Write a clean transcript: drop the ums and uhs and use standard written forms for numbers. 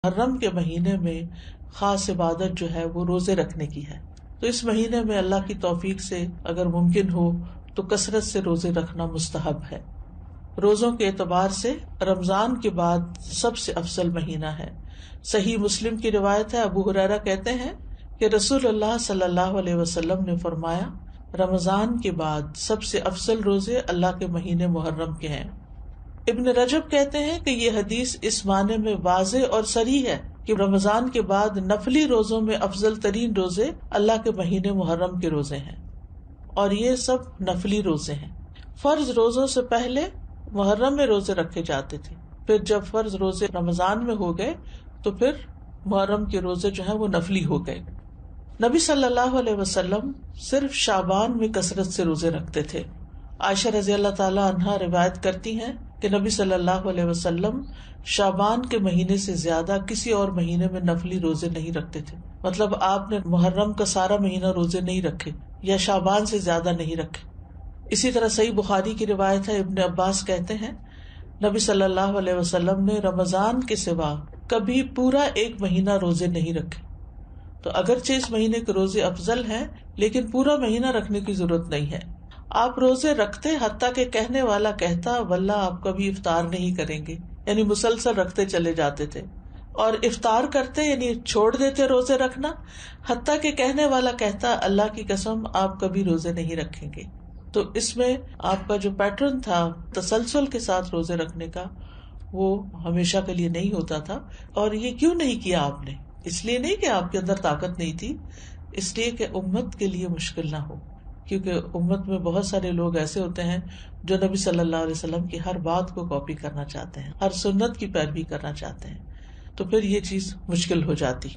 محرم کے مہینے میں خاص عبادت جو ہے وہ روزے رکھنے کی ہے. تو اس مہینے میں اللہ کی توفیق سے اگر ممکن ہو تو کثرت سے روزے رکھنا مستحب ہے. روزوں کے اعتبار سے رمضان کے بعد سب سے افضل مہینہ ہے. صحیح مسلم کی روایت ہے، ابو ہریرہ کہتے ہیں کہ رسول اللہ صلی اللہ علیہ وسلم نے فرمایا، رمضان کے بعد سب سے افضل روزے اللہ کے مہینے محرم کے ہیں. ابن رجب کہتے ہیں کہ یہ حدیث اس معنی میں واضح اور صریح ہے کہ رمضان کے بعد نفلی روزوں میں افضل ترین روزے اللہ کے مہینے محرم کے روزے ہیں، اور یہ سب نفلی روزے ہیں. فرض روزوں سے پہلے محرم میں روزے رکھے جاتے تھے، پھر جب فرض روزے رمضان میں ہو گئے تو پھر محرم کے روزے جو ہیں وہ نفلی ہو گئے. نبی صلی اللہ علیہ وسلم صرف شعبان میں کثرت سے روزے رکھتے تھے. عائشہ رضی اللہ تعالی عنہا روایت کرتی ہیں کہ نبی صلی اللہ علیہ وسلم شعبان کے مہینے سے زیادہ کسی اور مہینے میں نفلی روزے نہیں رکھتے تھے. مطلب آپ نے محرم کا سارا مہینہ روزے نہیں رکھے یا شعبان سے زیادہ نہیں رکھے. اسی طرح صحیح بخاری کی روایت ہے، ابن عباس کہتے ہیں نبی صلی اللہ علیہ وسلم نے رمضان کے سوا کبھی پورا ایک مہینہ روزے نہیں رکھے. تو اگرچہ اس مہینے کے روزے افضل ہیں لیکن پورا مہینہ رکھنے کی ضرورت نہیں ہے. آپ روزے رکھتے حتیٰ کہ کہنے والا کہتا واللہ آپ کبھی افطار نہیں کریں گے، یعنی مسلسل رکھتے چلے جاتے تھے. اور افطار کرتے یعنی چھوڑ دیتے روزے رکھنا حتیٰ کہ کہنے والا کہتا اللہ کی قسم آپ کبھی روزے نہیں رکھیں گے. تو اس میں آپ کا جو پیٹرن تھا تسلسل کے ساتھ روزے رکھنے کا وہ ہمیشہ کے لیے نہیں ہوتا تھا. اور یہ کیوں نہیں کیا آپ نے؟ اس لیے نہیں کہ آپ کے اندر طاقت نہیں تھی، اس لیے کہ امت کے لیے مشکل نہ ہو، کیونکہ امت میں بہت سارے لوگ ایسے ہوتے ہیں جو نبی صلی اللہ علیہ وسلم کی ہر بات کو کاپی کرنا چاہتے ہیں، ہر سنت کی پیروی کرنا چاہتے ہیں، تو پھر یہ چیز مشکل ہو جاتی.